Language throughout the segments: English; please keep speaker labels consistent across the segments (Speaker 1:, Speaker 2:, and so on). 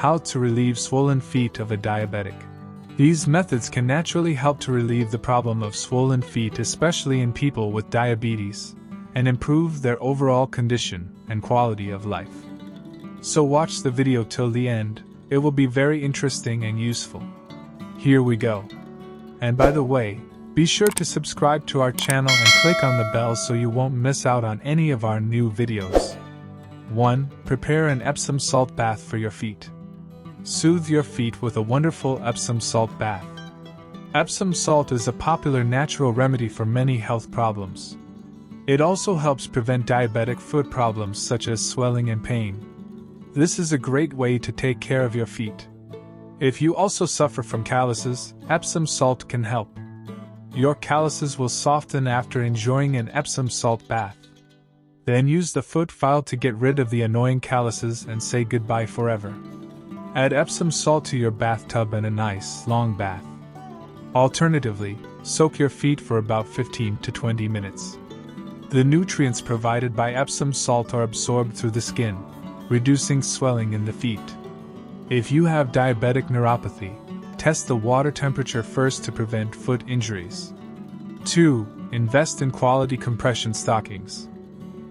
Speaker 1: How to relieve swollen feet of a diabetic. These methods can naturally help to relieve the problem of swollen feet, especially in people with diabetes, and improve their overall condition and quality of life. So watch the video till the end, it will be very interesting and useful. Here we go. And by the way, be sure to subscribe to our channel and click on the bell so you won't miss out on any of our new videos. 1. Prepare an Epsom salt bath for your feet. Soothe your feet with a wonderful Epsom salt bath. Epsom salt is a popular natural remedy for many health problems. It also helps prevent diabetic foot problems such as swelling and pain. This is a great way to take care of your feet. If you also suffer from calluses, Epsom salt can help. Your calluses will soften after enjoying an Epsom salt bath. Then use the foot file to get rid of the annoying calluses and say goodbye forever. Add Epsom salt to your bathtub and a nice, long bath. Alternatively, soak your feet for about 15 to 20 minutes. The nutrients provided by Epsom salt are absorbed through the skin, reducing swelling in the feet. If you have diabetic neuropathy, test the water temperature first to prevent foot injuries. 2. Invest in quality compression stockings.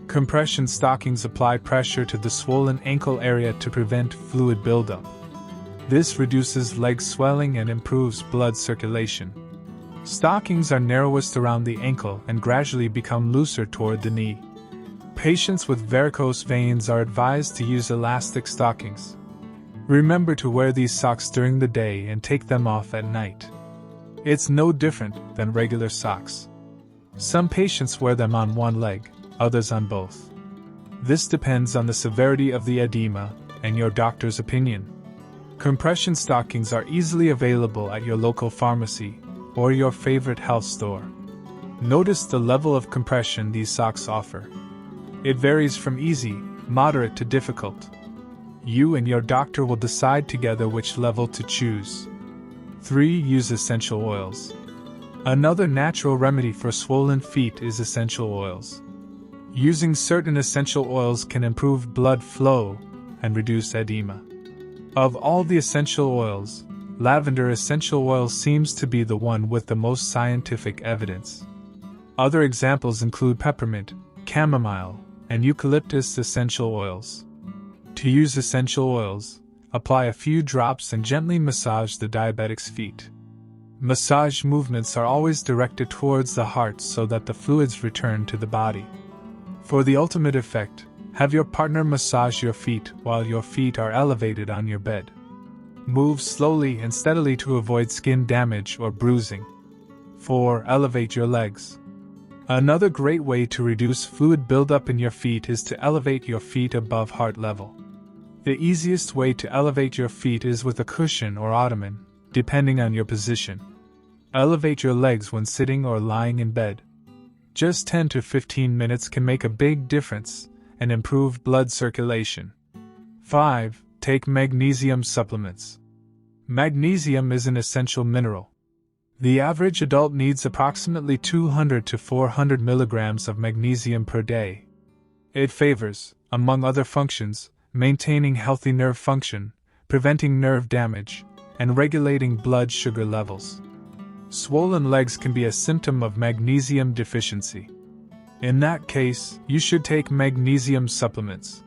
Speaker 1: Compression stockings apply pressure to the swollen ankle area to prevent fluid buildup. This reduces leg swelling and improves blood circulation. Stockings are narrowest around the ankle and gradually become looser toward the knee. Patients with varicose veins are advised to use elastic stockings. Remember to wear these socks during the day and take them off at night. It's no different than regular socks. Some patients wear them on one leg, others on both. This depends on the severity of the edema and your doctor's opinion. Compression stockings are easily available at your local pharmacy or your favorite health store. Notice the level of compression these socks offer. It varies from easy, moderate to difficult. You and your doctor will decide together which level to choose. 3. Use essential oils. Another natural remedy for swollen feet is essential oils. Using certain essential oils can improve blood flow and reduce edema. Of all the essential oils, lavender essential oil seems to be the one with the most scientific evidence. Other examples include peppermint, chamomile, and eucalyptus essential oils. To use essential oils, apply a few drops and gently massage the diabetic's feet. Massage movements are always directed towards the heart so that the fluids return to the body. For the ultimate effect, have your partner massage your feet while your feet are elevated on your bed. Move slowly and steadily to avoid skin damage or bruising. 4. Elevate your legs. Another great way to reduce fluid buildup in your feet is to elevate your feet above heart level. The easiest way to elevate your feet is with a cushion or ottoman, depending on your position. Elevate your legs when sitting or lying in bed. Just 10 to 15 minutes can make a big difference and improve blood circulation. 5. Take magnesium supplements. Magnesium is an essential mineral. The average adult needs approximately 200 to 400 milligrams of magnesium per day. It favors, among other functions, maintaining healthy nerve function, preventing nerve damage, and regulating blood sugar levels. Swollen legs can be a symptom of magnesium deficiency. In that case, you should take magnesium supplements.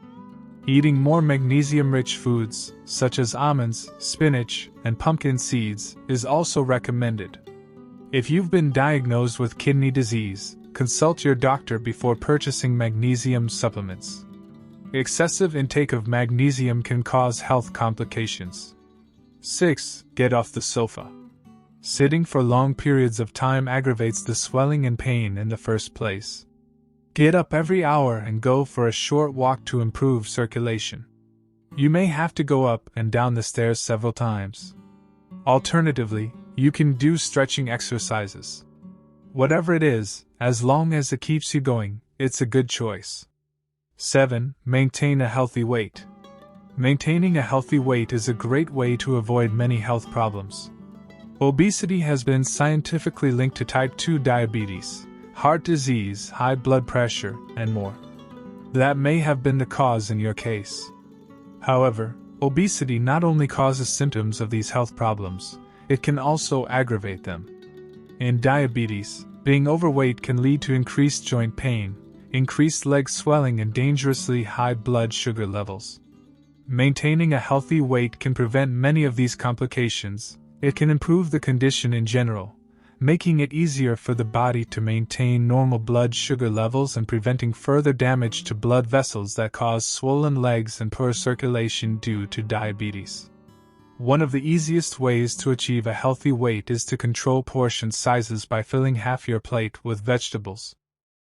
Speaker 1: Eating more magnesium-rich foods, such as almonds, spinach, and pumpkin seeds, is also recommended. If you've been diagnosed with kidney disease, consult your doctor before purchasing magnesium supplements. Excessive intake of magnesium can cause health complications. 6. Get off the sofa. Sitting for long periods of time aggravates the swelling and pain in the first place. Get up every hour and go for a short walk to improve circulation. You may have to go up and down the stairs several times. Alternatively, you can do stretching exercises. Whatever it is, as long as it keeps you going, it's a good choice. 7. Maintain a healthy weight. Maintaining a healthy weight is a great way to avoid many health problems. Obesity has been scientifically linked to type 2 diabetes, heart disease, high blood pressure, and more. That may have been the cause in your case. However, Obesity not only causes symptoms of these health problems, it can also aggravate them. In diabetes, being overweight can lead to increased joint pain, increased leg swelling, and dangerously high blood sugar levels. Maintaining a healthy weight can prevent many of these complications. It can improve the condition in general, making it easier for the body to maintain normal blood sugar levels and preventing further damage to blood vessels that cause swollen legs and poor circulation due to diabetes. One of the easiest ways to achieve a healthy weight is to control portion sizes by filling half your plate with vegetables.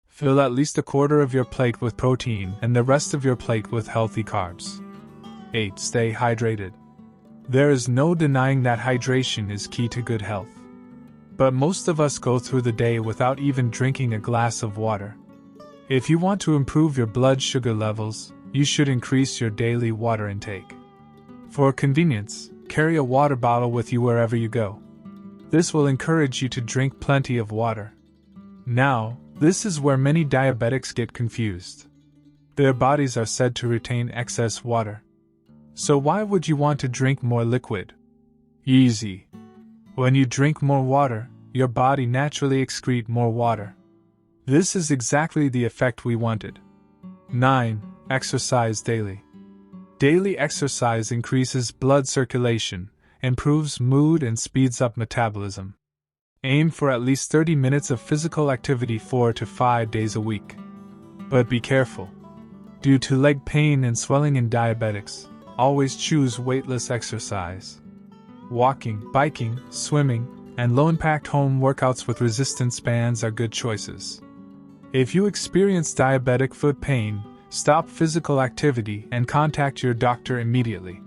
Speaker 1: Fill at least a quarter of your plate with protein and the rest of your plate with healthy carbs. 8. Stay hydrated. There is no denying that hydration is key to good health. But most of us go through the day without even drinking a glass of water. If you want to improve your blood sugar levels, you should increase your daily water intake. For convenience, carry a water bottle with you wherever you go. This will encourage you to drink plenty of water. Now, this is where many diabetics get confused. Their bodies are said to retain excess water. So why would you want to drink more liquid? Easy. When you drink more water, your body naturally excretes more water. This is exactly the effect we wanted. 9. Exercise daily. Daily exercise increases blood circulation, improves mood, and speeds up metabolism. Aim for at least 30 minutes of physical activity 4 to 5 days a week. But be careful. Due to leg pain and swelling in diabetics, always choose weightless exercise. Walking, biking, swimming, and low-impact home workouts with resistance bands are good choices. If you experience diabetic foot pain, stop physical activity and contact your doctor immediately.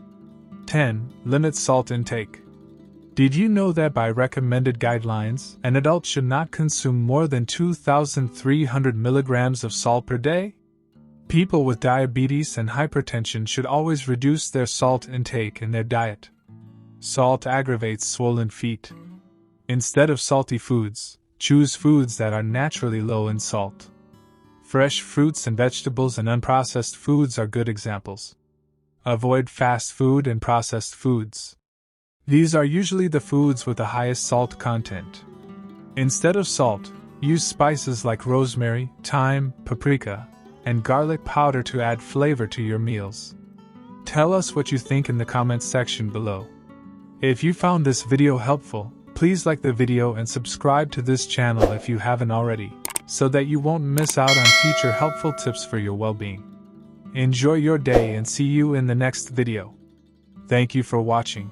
Speaker 1: 10. Limit salt intake. Did you know that by recommended guidelines, an adult should not consume more than 2,300 milligrams of salt per day? People with diabetes and hypertension should always reduce their salt intake in their diet. Salt aggravates swollen feet. Instead of salty foods, choose foods that are naturally low in salt. Fresh fruits and vegetables and unprocessed foods are good examples. Avoid fast food and processed foods. These are usually the foods with the highest salt content. Instead of salt, use spices like rosemary, thyme, paprika, and garlic powder to add flavor to your meals. Tell us what you think in the comments section below. If you found this video helpful, please like the video and subscribe to this channel if you haven't already, so that you won't miss out on future helpful tips for your well-being. Enjoy your day and see you in the next video. Thank you for watching.